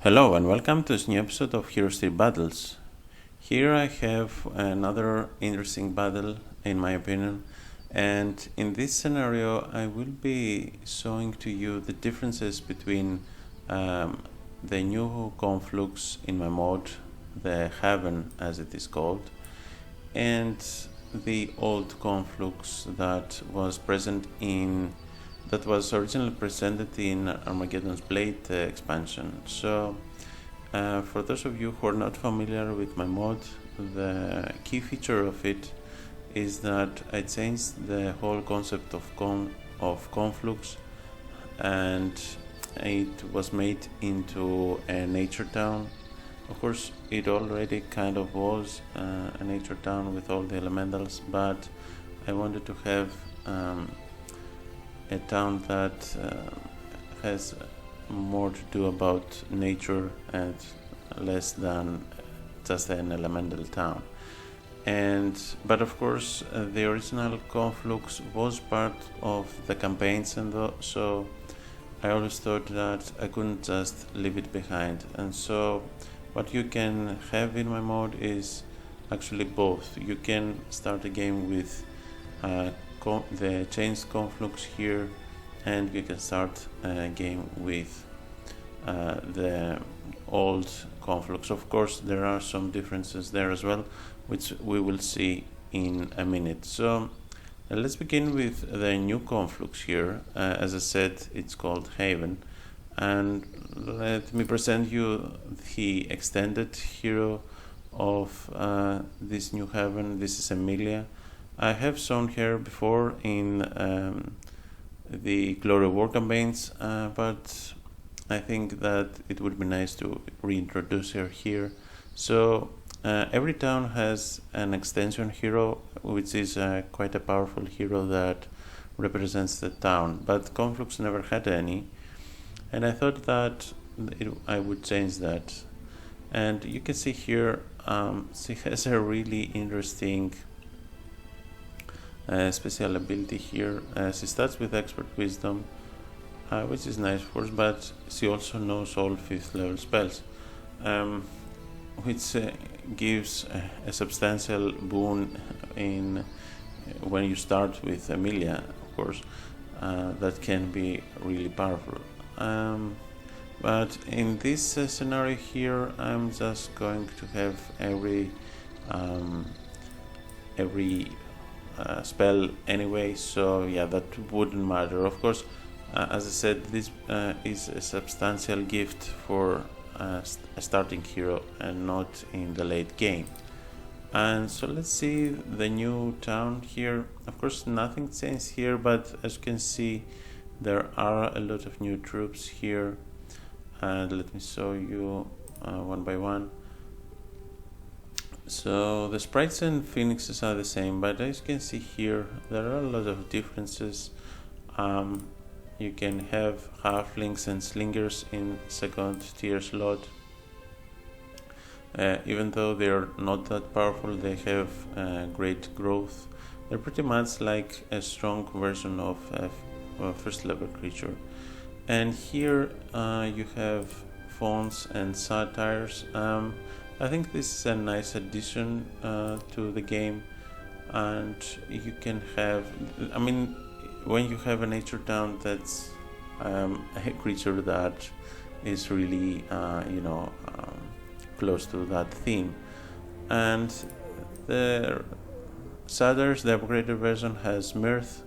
Hello and welcome to this new episode of Hero Steel Battles. Here I have another interesting battle in my opinion, and in this scenario I will be showing to you the differences between the new Conflux in my mod, the Haven as it is called, and the old Conflux that was originally presented in Armageddon's Blade expansion. So for those of you who are not familiar with my mod, the key feature of it is that I changed the whole concept of Conflux, and it was made into a nature town. Of course, it already kind of was a nature town with all the elementals, but I wanted to have a town that has more to do about nature and less than just an elemental town. But of course, the original Conflux was part of the campaigns, so I always thought that I couldn't just leave it behind. And so what you can have in my mod is actually both. You can start a game with the changed Conflux here, and you can start a game with the old Conflux. Of course, there are some differences there as well, which we will see in a minute. So let's begin with the new Conflux here. As I said, it's called Haven, and let me present you the extended hero of this new Haven. This is Emilia. I have shown her before in the Glory War campaigns, but I think that it would be nice to reintroduce her here. So every town has an extension hero, which is quite a powerful hero that represents the town, but Conflux never had any, and I thought that I would change that. And you can see here she has a really interesting special ability here. She starts with expert wisdom, which is nice for us, but she also knows all 5th level spells, which gives a substantial boon in when you start with Emilia, of course. That can be really powerful, but in this scenario here I'm just going to have every spell anyway, so yeah, that wouldn't matter. Of course, as I said, this is a substantial gift for a starting hero and not in the late game. And so let's see the new town here. Of course, nothing changed here, but as you can see, there are a lot of new troops here, and let me show you one by one. So the sprites and phoenixes are the same, but as you can see here, there are a lot of differences. You can have halflings and slingers in second tier slot. Even though they are not that powerful, they have great growth. They're pretty much like a strong version of a first level creature. And here you have fawns and satires. I think this is a nice addition to the game, and you can have, I mean, when you have a nature town that's a creature that is really close to that theme. And the Satyrs, the upgraded version, has Mirth,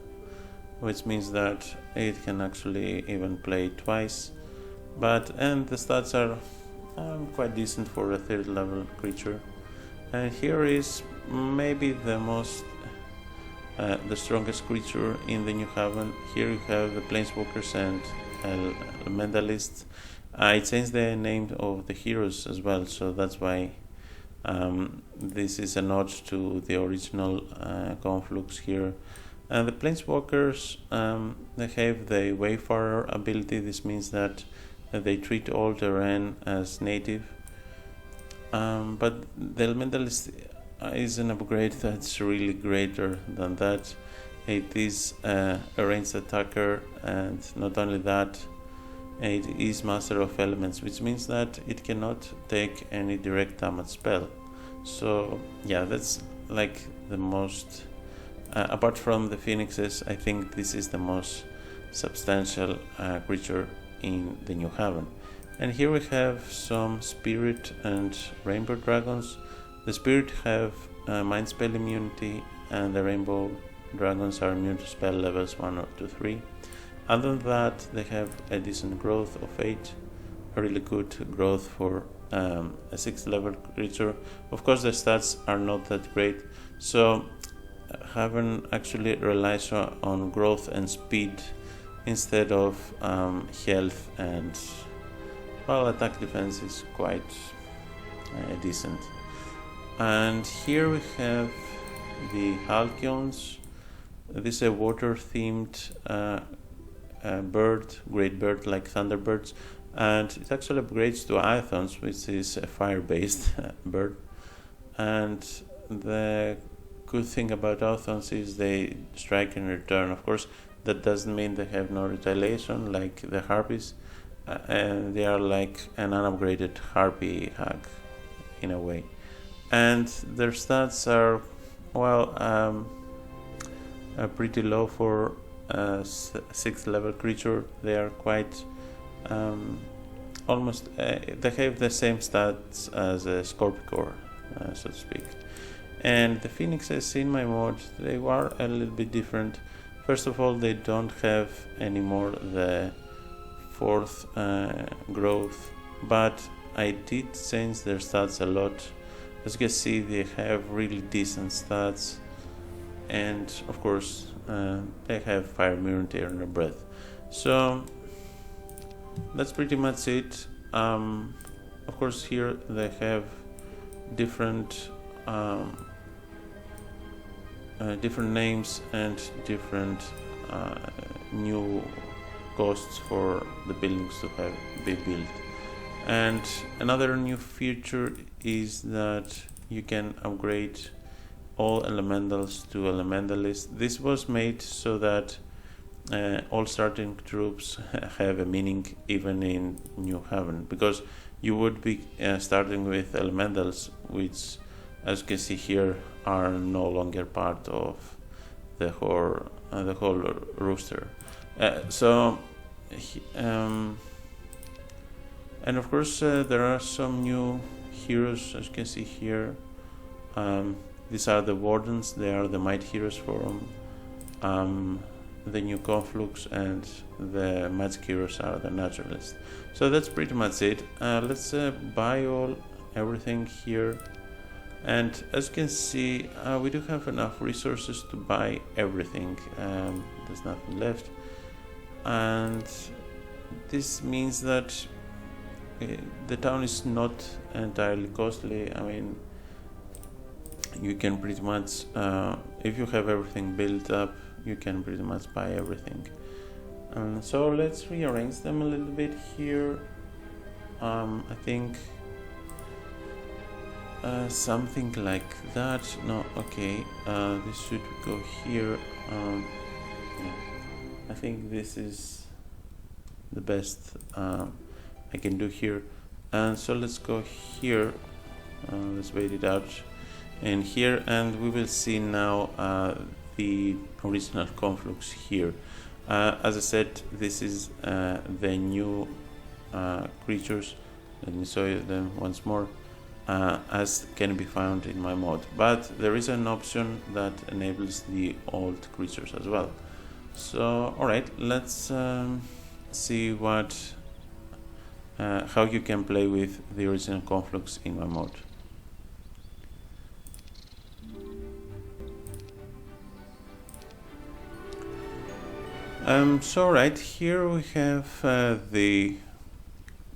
which means that it can actually even play twice, and the stats are quite decent for a 3rd level creature. And here is maybe the strongest creature in the new Haven. Here you have the Planeswalkers and Elementalists. I changed the name of the heroes as well, so that's why this is a nod to the original Conflux here. And the Planeswalkers, they have the Wayfarer ability. This means that they treat all terrain as native, but the Elementalist is an upgrade that's really greater than that. It is a ranged attacker, and not only that, It is Master of Elements, which means that it cannot take any direct damage spell. So yeah, that's like the most, apart from the Phoenixes, I think this is the most substantial creature in the New Haven. And here we have some Spirit and Rainbow Dragons. The Spirit have Mind Spell immunity, and the Rainbow Dragons are immune to spell levels 1 to 3. Other than that, they have a decent growth of 8, a really good growth for a 6th level creature. Of course, the stats are not that great, so Haven actually relies on growth and speed instead of health, and well, attack defense is quite decent. And here we have the Halcyons. This is a water-themed bird, great bird like thunderbirds, and it actually upgrades to Aethons, which is a fire-based bird. And the good thing about Aethons is they strike in return. Of course, that doesn't mean they have no retaliation like the Harpies, and they are like an unupgraded Harpy hag in a way. And their stats are, well, pretty low for a 6th level creature. They are quite almost they have the same stats as a Scorpicore, so to speak. And the Phoenixes in my mod, they were a little bit different. First of all, they don't have anymore the 4th growth, but I did change their stats a lot. As you can see, they have really decent stats, and of course they have fire immunity on their breath. So that's pretty much it. Of course, here they have different different names and different new costs for the buildings to be built. And another new feature is that you can upgrade all elementals to elementalist. This was made so that all starting troops have a meaning even in New Haven, because you would be starting with elementals, which, as you can see here, are no longer part of the whole roster. And of course, there are some new heroes, as you can see here. These are the Wardens. They are the Might Heroes Forum. The new Conflux and the Magic Heroes are the Naturalists. So that's pretty much it. Let's buy everything here. And as you can see, we do have enough resources to buy everything. There's nothing left. And this means that the town is not entirely costly. I mean, you can pretty much, if you have everything built up, you can pretty much buy everything. So let's rearrange them a little bit here. I think something like that. No, okay, this should go here. Yeah. I think this is the best I can do here. And so let's go here. Let's wait it out and here, and we will see now the original Conflux here. As I said, this is the new creatures. Let me show you them once more, as can be found in my mod, but there is an option that enables the old creatures as well. So alright, let's see how you can play with the original Conflux in my mod. So right here we have the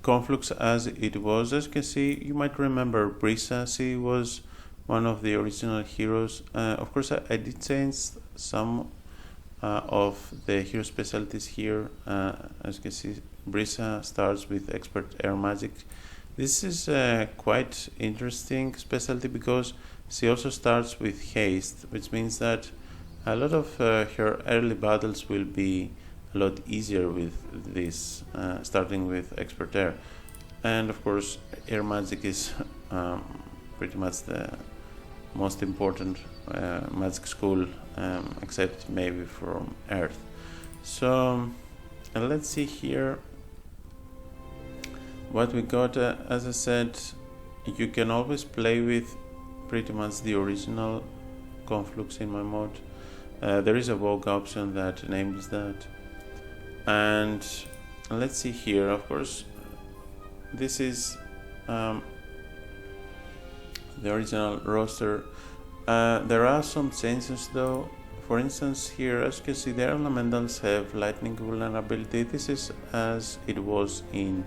Conflux as it was. As you can see, you might remember Brisa. She was one of the original heroes. Of course, I did change some of the hero specialties here. As you can see, Brisa starts with Expert Air Magic. This is quite interesting specialty because she also starts with Haste, which means that a lot of her early battles will be a lot easier with this, starting with Expert Air. And of course, Air Magic is pretty much the most important magic school, except maybe from Earth. So let's see here what we got. As I said, you can always play with pretty much the original Conflux in my mod. There is a Vogue option that enables that. And let's see here, of course, this is the original roster. There are some changes though. For instance, here, as you can see, the elementals have lightning vulnerability. This is as it was in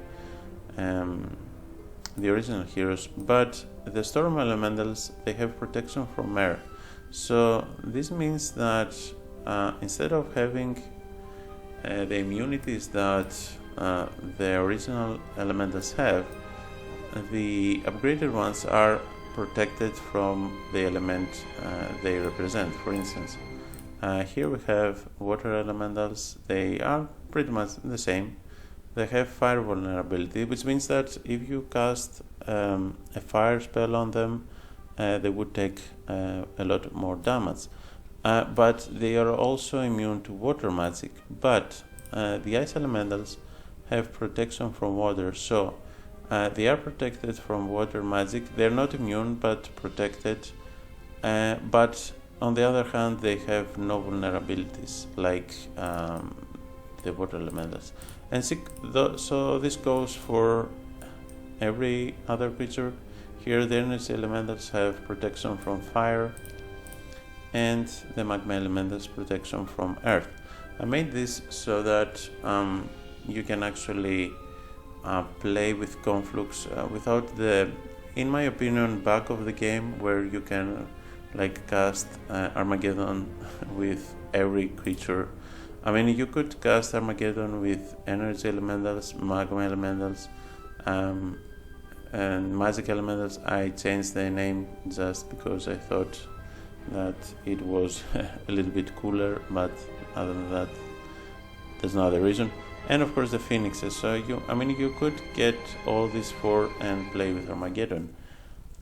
the original heroes, but the storm elementals, they have protection from air. So this means that instead of having the immunities that the original elementals have, the upgraded ones are protected from the element they represent. For instance, here we have water elementals. They are pretty much the same. They have fire vulnerability, which means that if you cast a fire spell on them, they would take a lot more damage. But they are also immune to water magic. But the ice elementals have protection from water, so they are protected from water magic. They're not immune, but protected. But on the other hand, they have no vulnerabilities like the water elementals. And so this goes for every other creature. Here the energy elementals have protection from fire, and the magma elementals protection from earth. I made this so that you can actually play with Conflux without the, in my opinion, bug of the game where you can like cast Armageddon with every creature. I mean, you could cast Armageddon with energy elementals, magma elementals, and magic elementals. I changed the name just because I thought that it was a little bit cooler, but other than that, there's no other reason. And of course the phoenixes. So you could get all these four and play with Armageddon.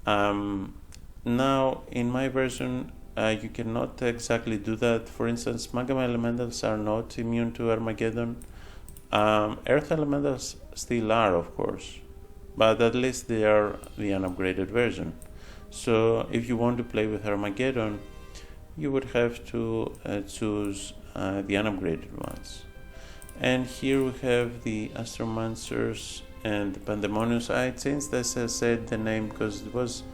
Now in my version, you cannot exactly do that. For instance, magma elementals are not immune to Armageddon. Earth elementals still are, of course, but at least they are the unupgraded version. So if you want to play with Armageddon, you would have to choose the unupgraded ones. And here we have the Astromancers and the Pandemonius. I changed, as I said, the name because it was,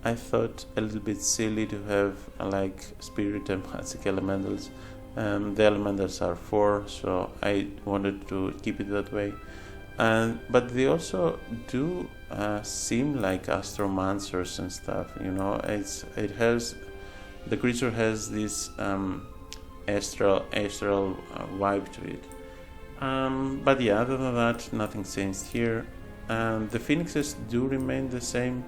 I thought, a little bit silly to have like spirit and magic elementals. The elementals are 4, so I wanted to keep it that way. But they also do seem like Astromancers and stuff. You know, the creature has this astral vibe to it. But yeah, other than that, nothing changed here. The phoenixes do remain the same.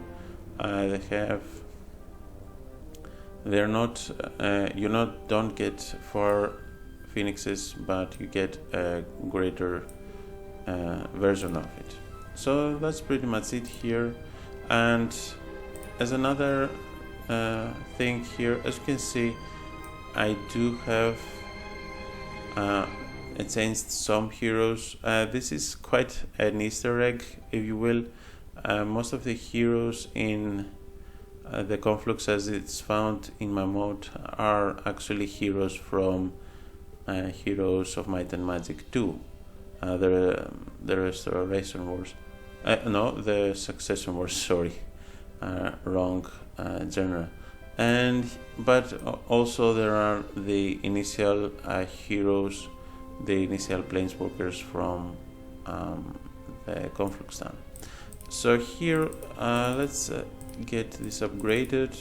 They're not, don't get 4 phoenixes, but you get a greater version of it. So that's pretty much it here. And as another thing here, as you can see, I do have changed some heroes. This is quite an Easter egg, if you will. Most of the heroes in the Conflux, as it's found in my mod, are actually heroes from Heroes of Might and Magic 2, the Restoration Wars. The Succession Wars. Sorry, wrong genre. But also there are the initial heroes, the initial planeswalkers from the Conflux town. So here, let's get this upgraded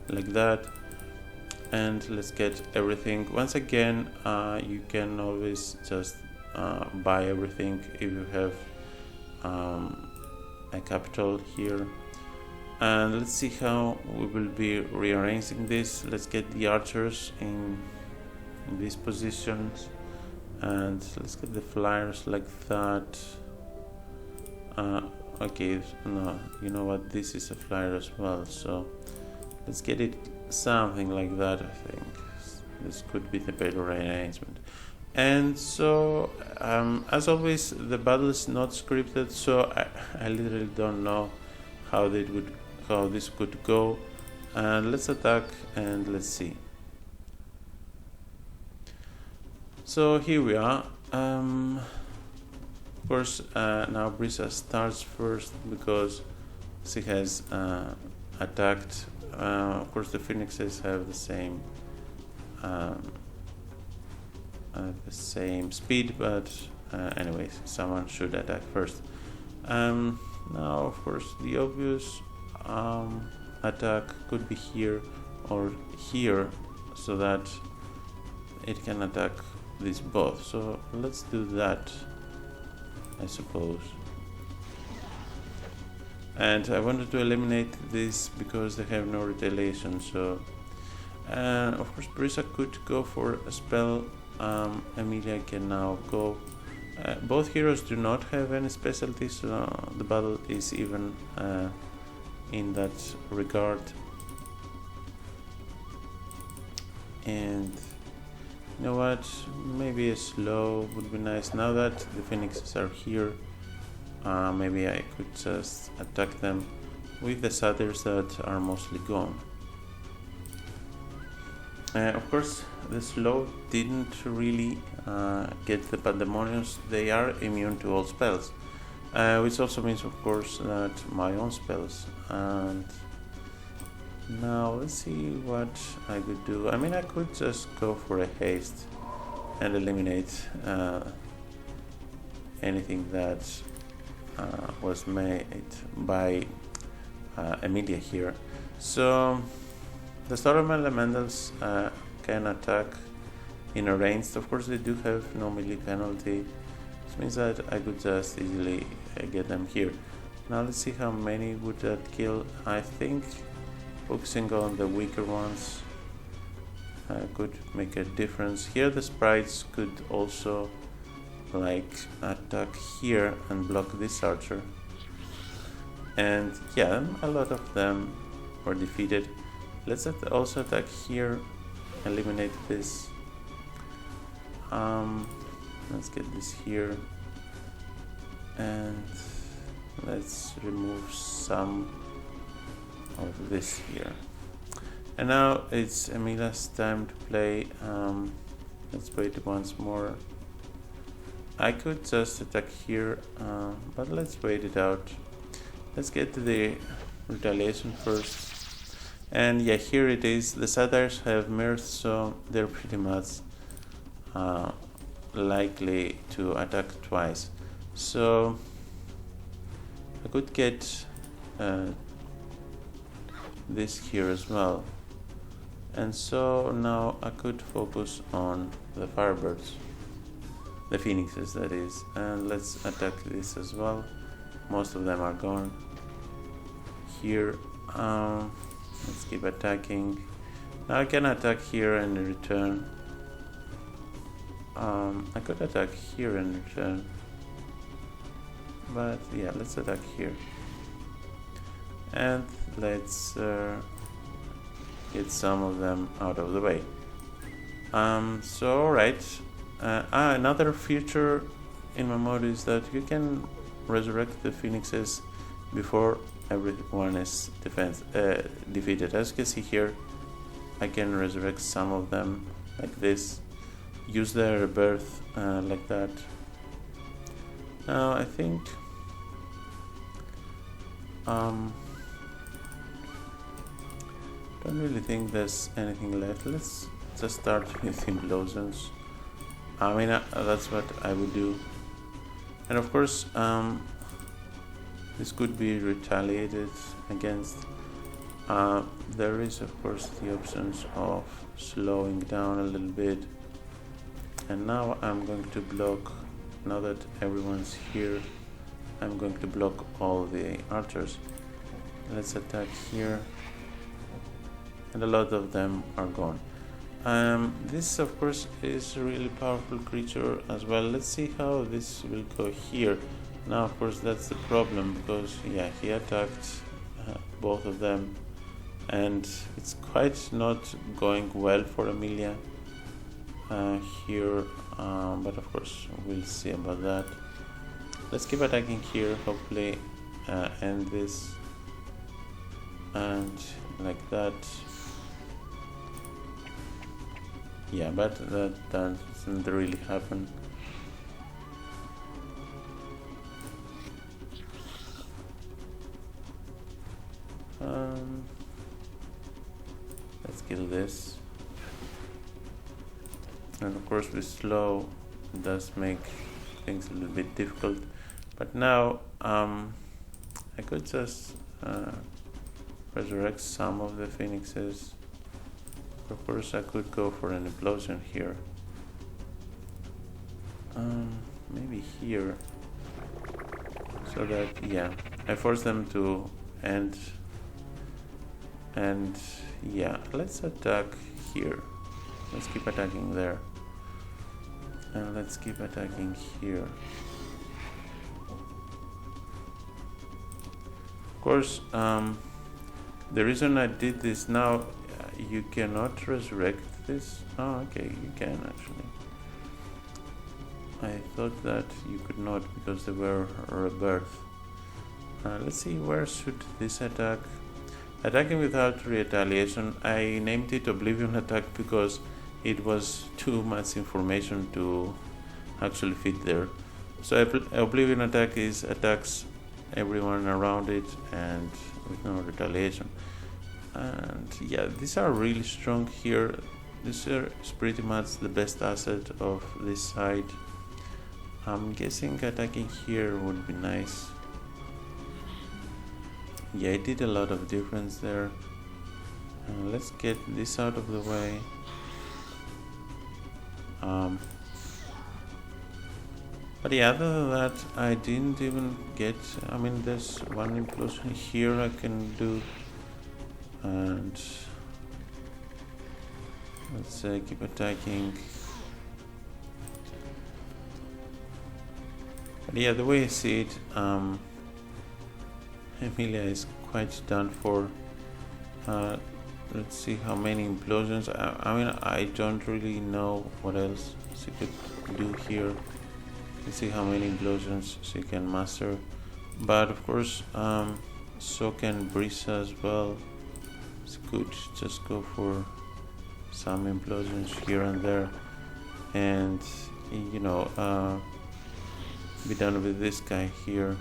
like that, and let's get everything. Once again, you can always just buy everything if you have a capital here. And let's see how we will be rearranging this. Let's get the archers in in these positions, and let's get the flyers like that. Okay, no, you know what, this is a flyer as well, so let's get it something like that. I think this could be the better arrangement. And so as always, the battle is not scripted, so I literally don't know how this could go. And let's attack and let's see. So here we are. Of course, now Brisa starts first because she has attacked. Of course, the phoenixes have the same speed, but anyways, someone should attack first. Now, of course, the obvious attack could be here or here, so that it can attack these both. So let's do that, I suppose. And I wanted to eliminate this because they have no retaliation, so of course Brisa could go for a spell. Emilia can now go. Both heroes do not have any specialties, so the battle is even in that regard. And you know what, maybe a slow would be nice. Now that the phoenixes are here, maybe I could just attack them with the satyrs that are mostly gone. Of course, the slow didn't really get the pandemoniums. They are immune to all spells, which also means, of course, that my own spells. And now let's see what I could do. I mean, I could just go for a haste and eliminate anything that was made by Emilia here. So the Storm Elementals can attack in a range. Of course, they do have no melee penalty, which means that I could just easily get them here. Now let's see how many would that kill. I think focusing on the weaker ones could make a difference. Here the sprites could also like attack here and block this archer. And yeah, a lot of them were defeated. Let's also attack here, eliminate this. Let's get this here, and let's remove some of this here. And now it's Emilia's time to play. Let's wait once more. I could just attack here, but let's wait it out. Let's get to the retaliation first. And yeah, here it is. The satyrs have mirth, so they're pretty much likely to attack twice. So I could get this here as well. And so now I could focus on the firebirds, the phoenixes that is, and let's attack this as well. Most of them are gone. Here, let's keep attacking. Now I can attack here and return. I could attack here and return, but yeah, let's attack here. And let's get some of them out of the way. So alright, another feature in my mode is that you can resurrect the phoenixes before everyone is defeated. As you can see here, I can resurrect some of them like this, use their rebirth like that. Now I think don't really think there's anything left. Let's just start with implosions. I mean, that's what I would do. And of course, this could be retaliated against. There is, of course, the options of slowing down a little bit. And now I'm going to block, now that everyone's here, I'm going to block all the archers. Let's attack here. And a lot of them are gone. This of course is a really powerful creature as well. Let's see how this will go here. Now of course that's the problem, because yeah, he attacked both of them, and it's quite not going well for Emilia here, but of course we'll see about that. Let's keep attacking here, hopefully end this, and like that. Yeah, but that doesn't really happen. Let's kill this. And of course with slow it does make things a little bit difficult. But now I could just resurrect some of the phoenixes. Of course I could go for an implosion here. Maybe here. So that, yeah, I force them to end. And yeah, let's attack here. Let's keep attacking there. And let's keep attacking here. Of course, the reason I did this now, you cannot resurrect this. Oh, okay, you can actually. I thought that you could not because they were rebirth. Let's see, where should this attack? Attacking without retaliation. I named it Oblivion Attack because it was too much information to actually fit there. So Oblivion Attack is attacks everyone around it and with no retaliation. And yeah, these are really strong here. This is pretty much the best asset of this side. I'm guessing attacking here would be nice. Yeah, it did a lot of difference there. Let's get this out of the way. But yeah, other than that, I didn't even get. I mean, there's one implosion here I can do. And let's keep attacking. But yeah, the way I see it, Emilia is quite done for. Let's see how many implosions. I mean, I don't really know what else she could do here. Let's see how many implosions she can master. But of course, so can Brisa as well. It's good, just go for some implosions here and there, and you know, be done with this guy here.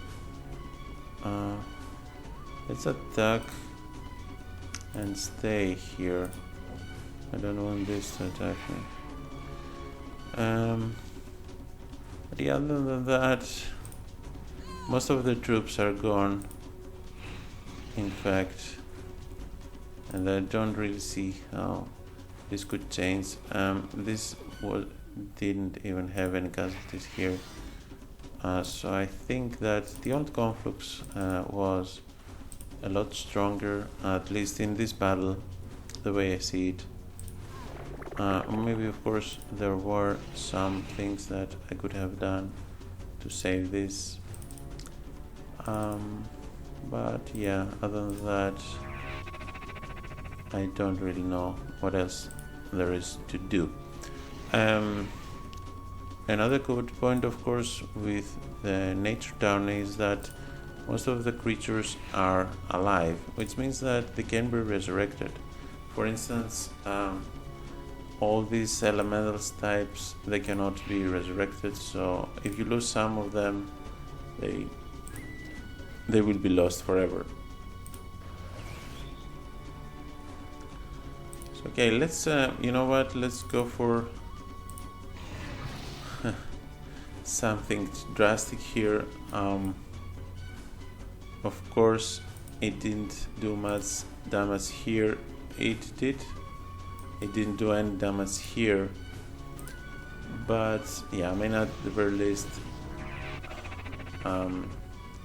Let's attack and stay here. I don't want this to attack me. But yeah, other than that, most of the troops are gone, in fact. And I don't really see how this could change. This didn't even have any casualties here. So I think that the old Conflux was a lot stronger, at least in this battle, the way I see it. Maybe of course there were some things that I could have done to save this. But yeah, other than that, I don't really know what else there is to do. Another good point, of course, with the nature town is that most of the creatures are alive, which means that they can be resurrected. For instance, all these elementals types, they cannot be resurrected, so if you lose some of them, they will be lost forever. Okay, let's, you know what, let's go for something drastic here. Of course, it didn't do much damage here. It didn't do any damage here. But yeah, I mean, at the very least,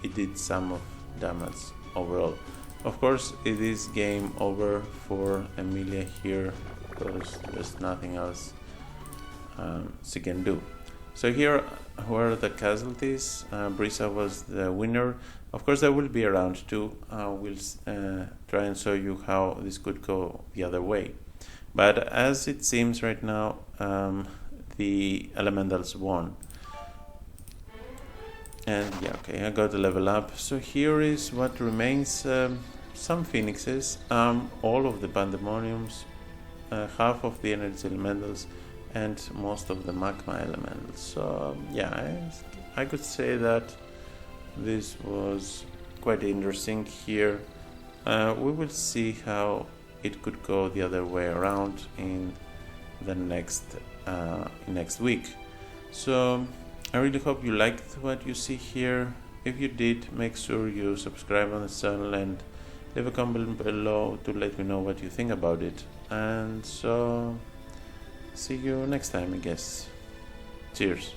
it did some of damage overall. Of course, it is game over for Emilia here. because there's nothing else she can do. So here were the casualties. Brisa was the winner. Of course, there will be a round 2. We'll try and show you how this could go the other way. But as it seems right now, the elementals won. And yeah, okay, I got the level up. So here is what remains. Some phoenixes, all of the pandemoniums, half of the energy elementals, and most of the magma elementals. So yeah, I could say that this was quite interesting here. We will see how it could go the other way around in the next week. So I really hope you liked what you see here. If you did, make sure you subscribe on the channel and leave a comment below to let me know what you think about it. And so see you next time, I guess. Cheers.